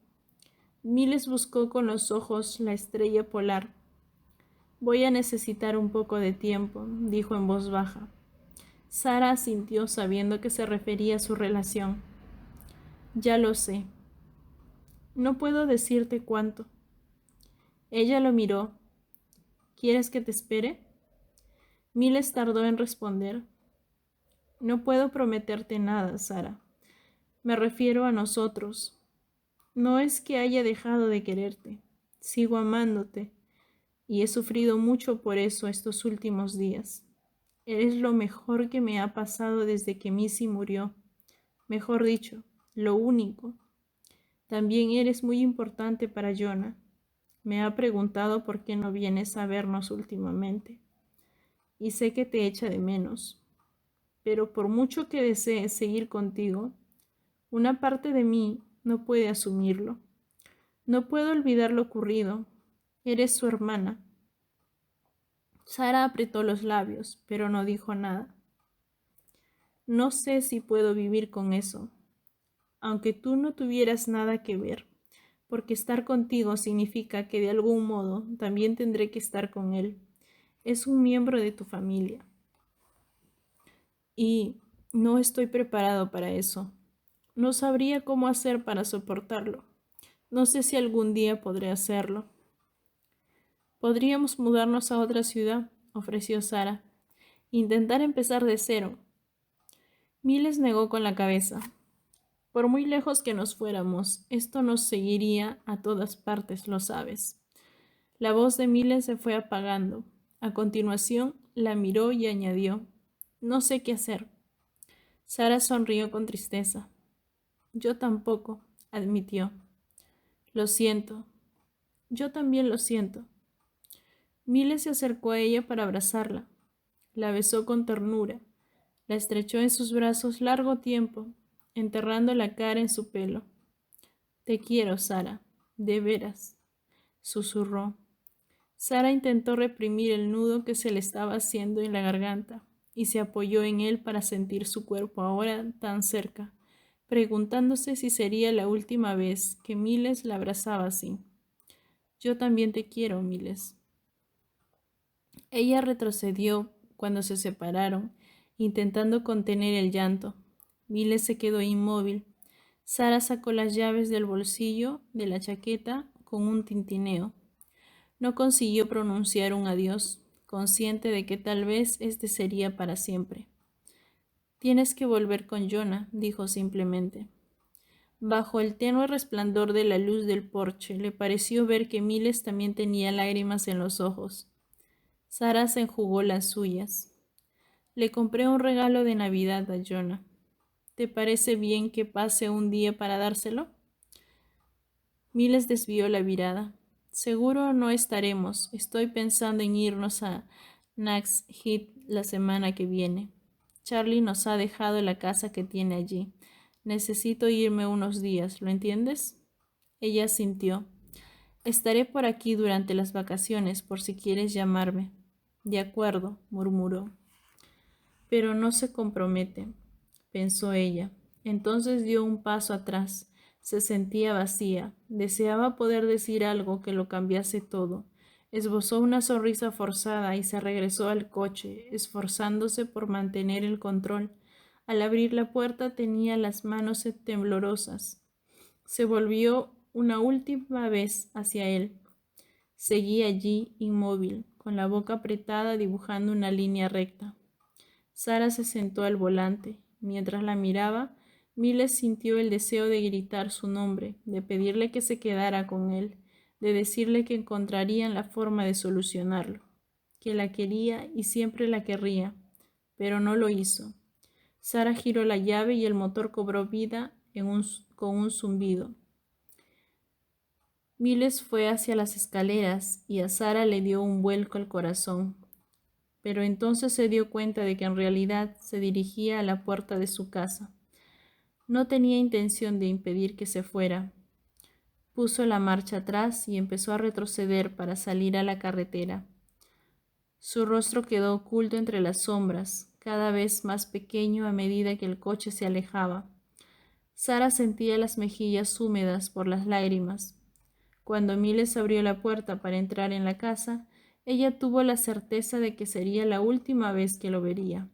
Miles buscó con los ojos la estrella polar. Voy a necesitar un poco de tiempo, dijo en voz baja. Sara asintió sabiendo que se refería a su relación. Ya lo sé. No puedo decirte cuánto. Ella lo miró. ¿Quieres que te espere? Miles tardó en responder. No puedo prometerte nada, Sara. Me refiero a nosotros. No es que haya dejado de quererte. Sigo amándote. Y he sufrido mucho por eso estos últimos días. Eres lo mejor que me ha pasado desde que Missy murió. Mejor dicho, lo único. También eres muy importante para Jonah. Me ha preguntado por qué no vienes a vernos últimamente. Y sé que te echa de menos. Pero por mucho que desee seguir contigo, una parte de mí no puede asumirlo. No puedo olvidar lo ocurrido. Eres su hermana. Sara apretó los labios, pero no dijo nada. No sé si puedo vivir con eso, aunque tú no tuvieras nada que ver, porque estar contigo significa que de algún modo también tendré que estar con él. Es un miembro de tu familia. Y no estoy preparado para eso. No sabría cómo hacer para soportarlo. No sé si algún día podré hacerlo. Podríamos mudarnos a otra ciudad, ofreció Sara. Intentar empezar de cero. Miles negó con la cabeza. Por muy lejos que nos fuéramos, esto nos seguiría a todas partes, lo sabes. La voz de Miles se fue apagando. A continuación, la miró y añadió, no sé qué hacer. Sara sonrió con tristeza. Yo tampoco, admitió. Lo siento. Yo también lo siento. Miles se acercó a ella para abrazarla. La besó con ternura. La estrechó en sus brazos largo tiempo, enterrando la cara en su pelo. Te quiero, Sara, de veras, susurró. Sara intentó reprimir el nudo que se le estaba haciendo en la garganta y se apoyó en él para sentir su cuerpo ahora tan cerca, preguntándose si sería la última vez que Miles la abrazaba así. Yo también te quiero, Miles. Ella retrocedió cuando se separaron, intentando contener el llanto. Miles se quedó inmóvil. Sara sacó las llaves del bolsillo de la chaqueta con un tintineo. No consiguió pronunciar un adiós, consciente de que tal vez este sería para siempre. Tienes que volver con Jonah, dijo simplemente. Bajo el tenue resplandor de la luz del porche, le pareció ver que Miles también tenía lágrimas en los ojos. Sara se enjugó las suyas. Le compré un regalo de Navidad a Jonah. ¿Te parece bien que pase un día para dárselo? Miles desvió la mirada. Seguro no estaremos. Estoy pensando en irnos a Nags Heath la semana que viene. Charlie nos ha dejado la casa que tiene allí. Necesito irme unos días, ¿lo entiendes? Ella asintió. Estaré por aquí durante las vacaciones por si quieres llamarme. De acuerdo, murmuró. Pero no se compromete, pensó ella. Entonces dio un paso atrás. Se sentía vacía. Deseaba poder decir algo que lo cambiase todo. Esbozó una sonrisa forzada y se regresó al coche, esforzándose por mantener el control. Al abrir la puerta tenía las manos temblorosas. Se volvió una última vez hacia él. Seguía allí, inmóvil, con la boca apretada dibujando una línea recta. Sara se sentó al volante. Mientras la miraba, Miles sintió el deseo de gritar su nombre, de pedirle que se quedara con él, de decirle que encontrarían la forma de solucionarlo, que la quería y siempre la querría, pero no lo hizo. Sara giró la llave y el motor cobró vida con un zumbido. Miles fue hacia las escaleras y a Sara le dio un vuelco al corazón, pero entonces se dio cuenta de que en realidad se dirigía a la puerta de su casa. No tenía intención de impedir que se fuera. Puso la marcha atrás y empezó a retroceder para salir a la carretera. Su rostro quedó oculto entre las sombras, cada vez más pequeño a medida que el coche se alejaba. Sara sentía las mejillas húmedas por las lágrimas. Cuando Miles abrió la puerta para entrar en la casa, ella tuvo la certeza de que sería la última vez que lo vería.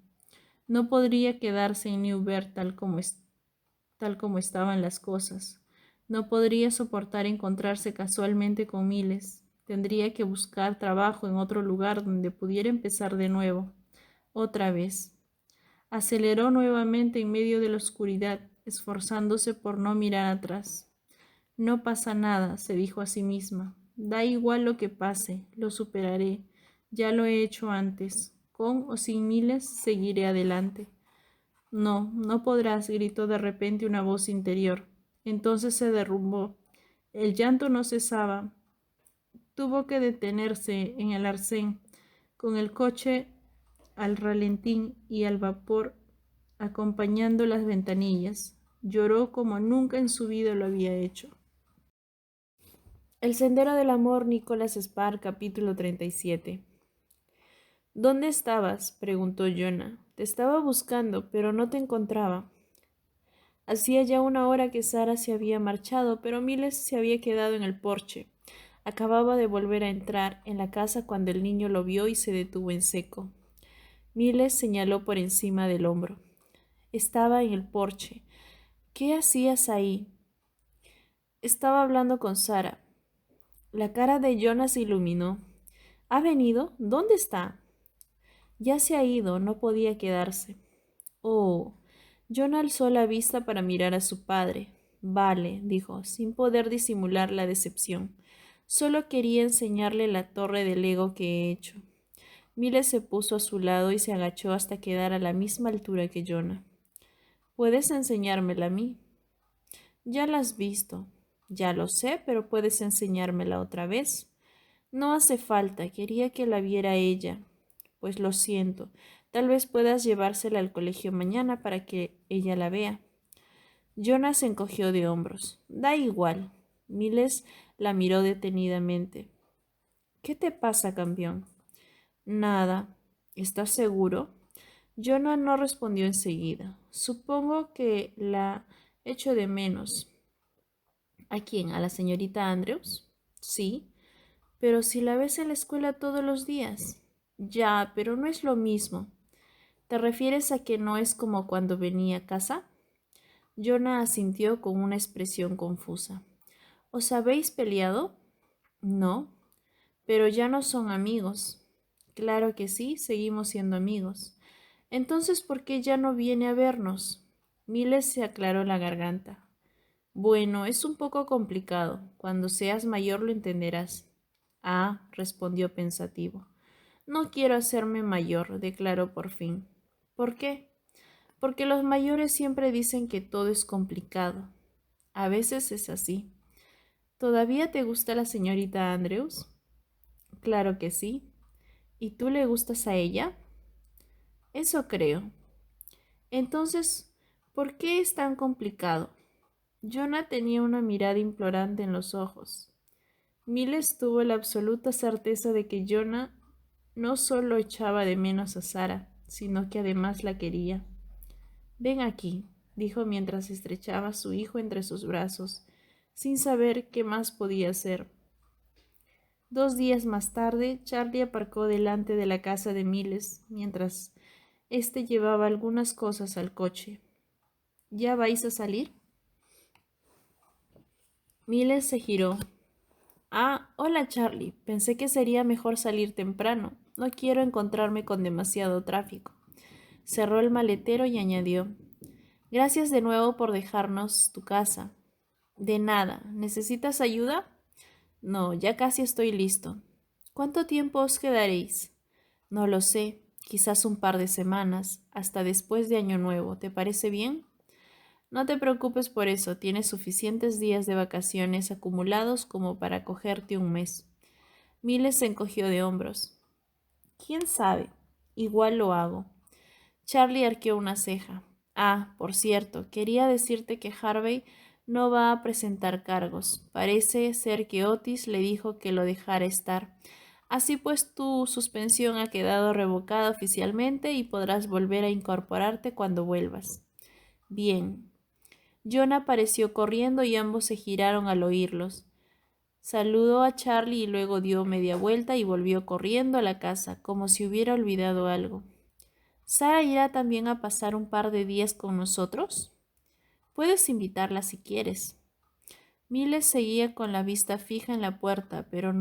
No podría quedarse en Newberg tal como estaban las cosas. No podría soportar encontrarse casualmente con Miles. Tendría que buscar trabajo en otro lugar donde pudiera empezar de nuevo. Otra vez. Aceleró nuevamente en medio de la oscuridad, esforzándose por no mirar atrás. No pasa nada, se dijo a sí misma. Da igual lo que pase, lo superaré. Ya lo he hecho antes. Con o sin Miles, seguiré adelante. No, no podrás, gritó de repente una voz interior. Entonces se derrumbó. El llanto no cesaba. Tuvo que detenerse en el arcén, con el coche al ralentín y al vapor acompañando las ventanillas. Lloró como nunca en su vida lo había hecho. El Sendero del Amor, Nicholas Spark, capítulo 37. ¿Dónde estabas?, preguntó Jonah. Te estaba buscando, pero no te encontraba. Hacía ya una hora que Sara se había marchado, pero Miles se había quedado en el porche. Acababa de volver a entrar en la casa cuando el niño lo vio y se detuvo en seco. Miles señaló por encima del hombro. Estaba en el porche. ¿Qué hacías ahí? Estaba hablando con Sara. La cara de Jonah se iluminó. ¿Ha venido? ¿Dónde está? Ya se ha ido, no podía quedarse. Oh. Jonah alzó la vista para mirar a su padre. Vale, dijo, sin poder disimular la decepción. Solo quería enseñarle la torre de Lego que he hecho. Miles se puso a su lado y se agachó hasta quedar a la misma altura que Jonah. ¿Puedes enseñármela a mí? Ya la has visto. Ya lo sé, pero puedes enseñármela otra vez. No hace falta, quería que la viera ella. Pues lo siento, tal vez puedas llevársela al colegio mañana para que ella la vea. Jonah se encogió de hombros. Da igual. Miles la miró detenidamente. ¿Qué te pasa, campeón? Nada. ¿Estás seguro? Jonah no respondió enseguida. Supongo que la echo de menos. ¿A quién? ¿A la señorita Andrews? Sí. Pero si la ves en la escuela todos los días. Ya, pero no es lo mismo. ¿Te refieres a que no es como cuando venía a casa? Jonah asintió con una expresión confusa. ¿Os habéis peleado? No, pero ya no son amigos. Claro que sí, seguimos siendo amigos. Entonces, ¿por qué ya no viene a vernos? Miles se aclaró la garganta. Bueno, es un poco complicado. Cuando seas mayor lo entenderás. Ah, respondió pensativo. No quiero hacerme mayor, declaró por fin. ¿Por qué? Porque los mayores siempre dicen que todo es complicado. A veces es así. ¿Todavía te gusta la señorita Andrews? Claro que sí. ¿Y tú le gustas a ella? Eso creo. Entonces, ¿por qué es tan complicado? Jonah tenía una mirada implorante en los ojos. Miles tuvo la absoluta certeza de que Jonah no solo echaba de menos a Sara, sino que además la quería. Ven aquí, dijo mientras estrechaba a su hijo entre sus brazos, sin saber qué más podía hacer. 2 días más tarde, Charlie aparcó delante de la casa de Miles, mientras éste llevaba algunas cosas al coche. ¿Ya vais a salir? Miles se giró. Ah, hola Charlie. Pensé que sería mejor salir temprano. No quiero encontrarme con demasiado tráfico. Cerró el maletero y añadió. Gracias de nuevo por dejarnos tu casa. De nada. ¿Necesitas ayuda? No, ya casi estoy listo. ¿Cuánto tiempo os quedaréis? No lo sé. Quizás un par de semanas, hasta después de Año Nuevo. ¿Te parece bien? No te preocupes por eso, tienes suficientes días de vacaciones acumulados como para cogerte un mes. Miles se encogió de hombros. ¿Quién sabe? Igual lo hago. Charlie arqueó una ceja. Ah, por cierto, quería decirte que Harvey no va a presentar cargos. Parece ser que Otis le dijo que lo dejara estar. Así pues, tu suspensión ha quedado revocada oficialmente y podrás volver a incorporarte cuando vuelvas. Bien. John apareció corriendo y ambos se giraron al oírlos. Saludó a Charlie y luego dio media vuelta y volvió corriendo a la casa, como si hubiera olvidado algo. ¿Sara irá también a pasar un par de días con nosotros? Puedes invitarla si quieres. Miles seguía con la vista fija en la puerta, pero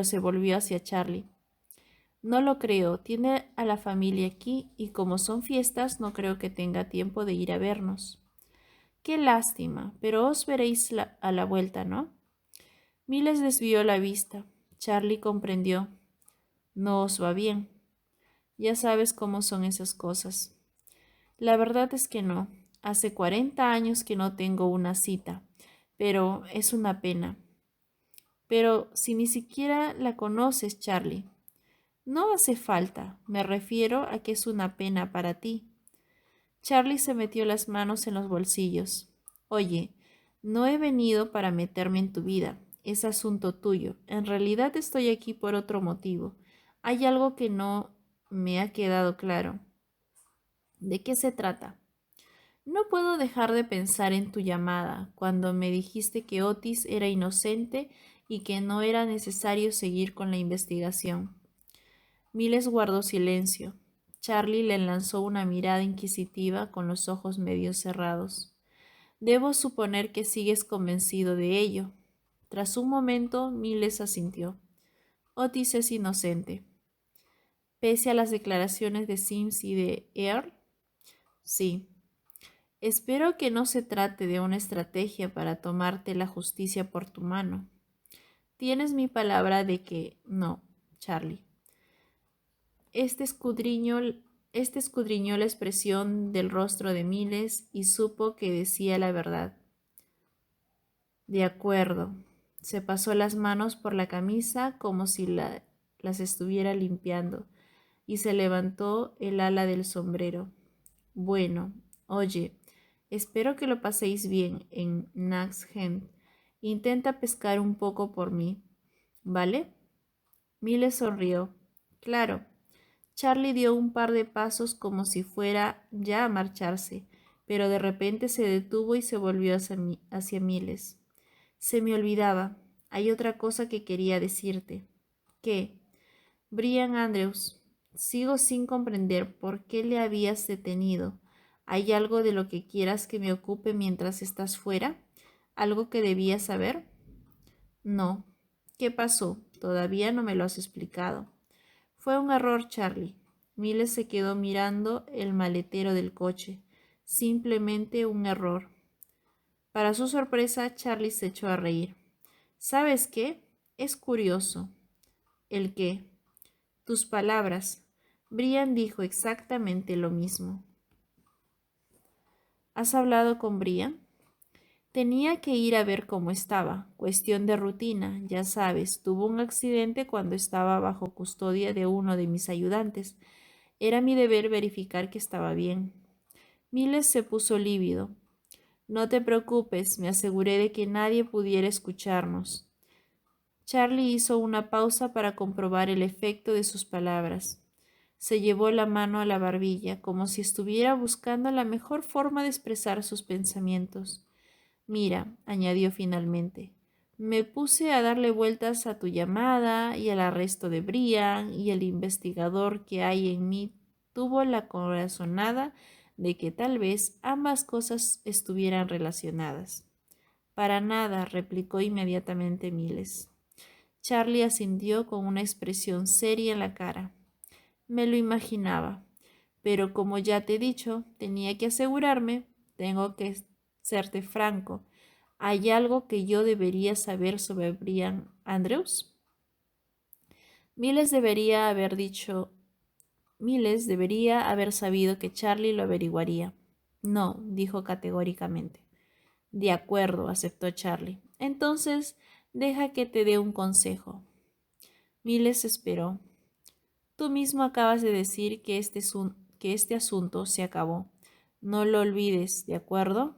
se volvió hacia Charlie. No lo creo, tiene a la familia aquí y como son fiestas no creo que tenga tiempo de ir a vernos. Qué lástima, pero os veréis a la vuelta, ¿no? Miles desvió la vista. Charlie comprendió. No os va bien. Ya sabes cómo son esas cosas. La verdad es que no. Hace 40 años que no tengo una cita, pero es una pena. Pero si ni siquiera la conoces, Charlie. No hace falta. Me refiero a que es una pena para ti. Charlie se metió las manos en los bolsillos. Oye, no he venido para meterme en tu vida. Es asunto tuyo. En realidad estoy aquí por otro motivo. Hay algo que no me ha quedado claro. ¿De qué se trata? No puedo dejar de pensar en tu llamada, cuando me dijiste que Otis era inocente y que no era necesario seguir con la investigación. Miles guardó silencio. Charlie le lanzó una mirada inquisitiva con los ojos medio cerrados. Debo suponer que sigues convencido de ello. Tras un momento, Miles asintió. Otis es inocente. Pese a las declaraciones de Sims y de Earl, sí. Espero que no se trate de una estrategia para tomarte la justicia por tu mano. Tienes mi palabra de que no, Charlie. Este escudriñó, este escudriñó la expresión del rostro de Miles y supo que decía la verdad. De acuerdo. Se pasó las manos por la camisa como si las estuviera limpiando y se levantó el ala del sombrero. Bueno, oye, espero que lo paséis bien en Nag's End. Intenta pescar un poco por mí, ¿vale? Miles sonrió. Claro. Charlie dio un par de pasos como si fuera ya a marcharse, pero de repente se detuvo y se volvió hacia Miles. Se me olvidaba. Hay otra cosa que quería decirte. ¿Qué? Brian Andrews. Sigo sin comprender por qué le habías detenido. ¿Hay algo de lo que quieras que me ocupe mientras estás fuera? ¿Algo que debía saber? No. ¿Qué pasó? Todavía no me lo has explicado. Fue un error, Charlie. Miles se quedó mirando el maletero del coche. Simplemente un error. Para su sorpresa, Charlie se echó a reír. ¿Sabes qué? Es curioso. ¿El qué? Tus palabras. Brian dijo exactamente lo mismo. ¿Has hablado con Brian? Tenía que ir a ver cómo estaba. Cuestión de rutina, ya sabes. Tuvo un accidente cuando estaba bajo custodia de uno de mis ayudantes. Era mi deber verificar que estaba bien. Miles se puso lívido. No te preocupes, me aseguré de que nadie pudiera escucharnos. Charlie hizo una pausa para comprobar el efecto de sus palabras. Se llevó la mano a la barbilla, como si estuviera buscando la mejor forma de expresar sus pensamientos. Mira, añadió finalmente, me puse a darle vueltas a tu llamada y al arresto de Brian, y el investigador que hay en mí tuvo la corazonada de que tal vez ambas cosas estuvieran relacionadas. Para nada, replicó inmediatamente Miles. Charlie asintió con una expresión seria en la cara. Me lo imaginaba, pero como ya te he dicho, tenía que asegurarme, tengo que serte franco. ¿Hay algo que yo debería saber sobre Brian Andrews? Miles debería haber dicho, Miles debería haber sabido que Charlie lo averiguaría. No, dijo categóricamente. De acuerdo, aceptó Charlie. Entonces, deja que te dé un consejo. Miles esperó. Tú mismo acabas de decir que este asunto se acabó. No lo olvides, ¿de acuerdo?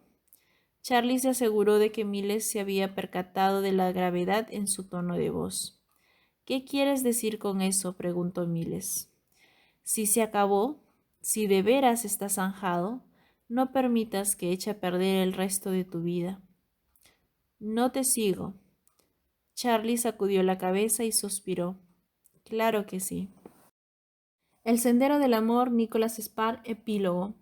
Charlie se aseguró de que Miles se había percatado de la gravedad en su tono de voz. ¿Qué quieres decir con eso?, preguntó Miles. Si se acabó, si de veras estás zanjado, no permitas que eche a perder el resto de tu vida. No te sigo. Charlie sacudió la cabeza y suspiró. Claro que sí. El sendero del amor, Nicholas Spark, epílogo.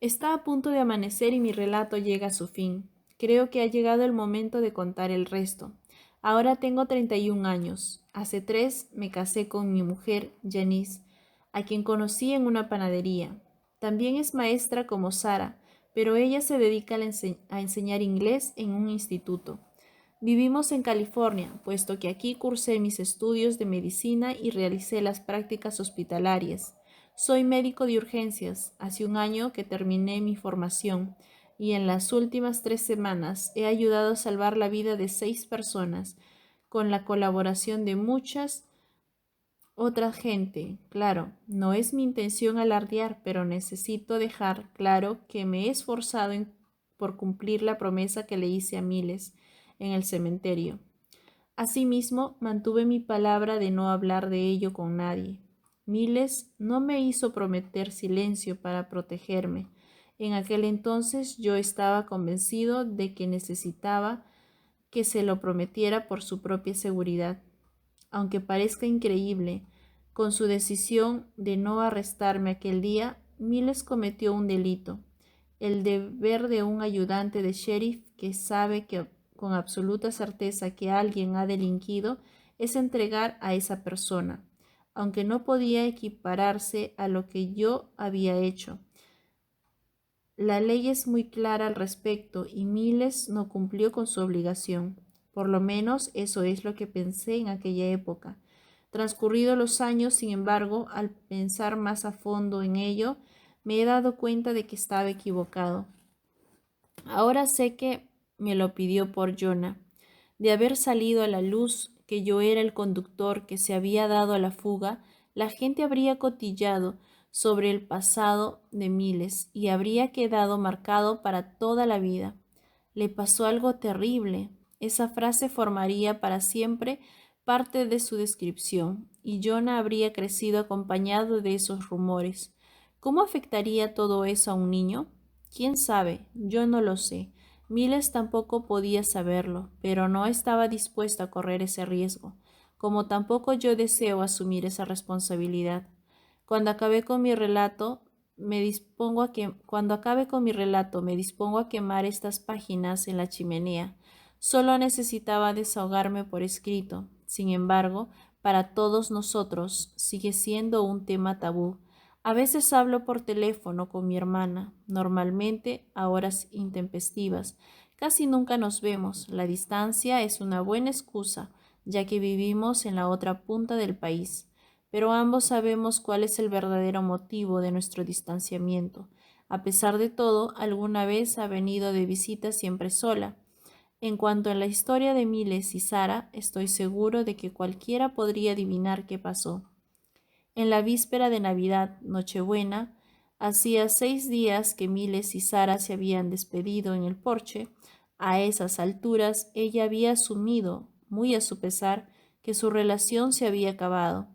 Está a punto de amanecer y mi relato llega a su fin. Creo que ha llegado el momento de contar el resto. Ahora tengo 31 años. Hace 3 me casé con mi mujer, Janice, a quien conocí en una panadería. También es maestra como Sara, pero ella se dedica a enseñar inglés en un instituto. Vivimos en California, puesto que aquí cursé mis estudios de medicina y realicé las prácticas hospitalarias. Soy médico de urgencias. Hace un año que terminé mi formación y en las últimas 3 semanas he ayudado a salvar la vida de 6 personas, con la colaboración de muchas otra gente. Claro, no es mi intención alardear, pero necesito dejar claro que me he esforzado por cumplir la promesa que le hice a Miles en el cementerio. Asimismo, mantuve mi palabra de no hablar de ello con nadie. Miles no me hizo prometer silencio para protegerme. En aquel entonces yo estaba convencido de que necesitaba que se lo prometiera por su propia seguridad. Aunque parezca increíble, con su decisión de no arrestarme aquel día, Miles cometió un delito, el deber de un ayudante de sheriff que sabe que con absoluta certeza que alguien ha delinquido es entregar a esa persona, aunque no podía equipararse a lo que yo había hecho. La ley es muy clara al respecto y Miles no cumplió con su obligación. Por lo menos eso es lo que pensé en aquella época. Transcurridos los años, sin embargo, al pensar más a fondo en ello, me he dado cuenta de que estaba equivocado. Ahora sé que me lo pidió por Jonah. De haber salido a la luz que yo era el conductor que se había dado a la fuga, la gente habría cotillado sobre el pasado de Miles y habría quedado marcado para toda la vida. Le pasó algo terrible. Esa frase formaría para siempre parte de su descripción, y Jonah habría crecido acompañado de esos rumores. ¿Cómo afectaría todo eso a un niño? ¿Quién sabe? Yo no lo sé. Miles tampoco podía saberlo, pero no estaba dispuesto a correr ese riesgo, como tampoco yo deseo asumir esa responsabilidad. Cuando acabe con mi relato, me dispongo a quemar estas páginas en la chimenea. Solo necesitaba desahogarme por escrito. Sin embargo, para todos nosotros sigue siendo un tema tabú. A veces hablo por teléfono con mi hermana, normalmente a horas intempestivas. Casi nunca nos vemos. La distancia es una buena excusa, ya que vivimos en la otra punta del país. Pero ambos sabemos cuál es el verdadero motivo de nuestro distanciamiento. A pesar de todo, alguna vez ha venido de visita siempre sola. En cuanto a la historia de Miles y Sara, estoy seguro de que cualquiera podría adivinar qué pasó. En la víspera de Navidad, Nochebuena, hacía 6 días que Miles y Sara se habían despedido en el porche. A esas alturas, ella había asumido, muy a su pesar, que su relación se había acabado.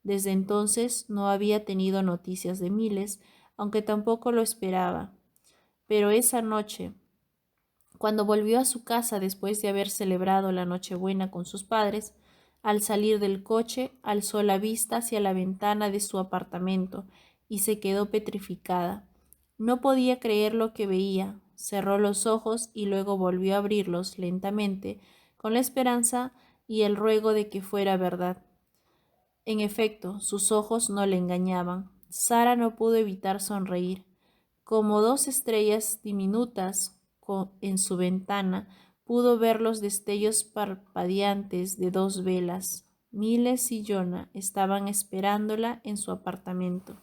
Desde entonces no había tenido noticias de Miles, aunque tampoco lo esperaba. Pero esa noche, cuando volvió a su casa después de haber celebrado la Nochebuena con sus padres, al salir del coche, alzó la vista hacia la ventana de su apartamento y se quedó petrificada. No podía creer lo que veía. Cerró los ojos y luego volvió a abrirlos lentamente, con la esperanza y el ruego de que fuera verdad. En efecto, sus ojos no le engañaban. Sara no pudo evitar sonreír. Como 2 estrellas diminutas en su ventana, pudo ver los destellos parpadeantes de 2 velas. Miles y Jonah estaban esperándola en su apartamento.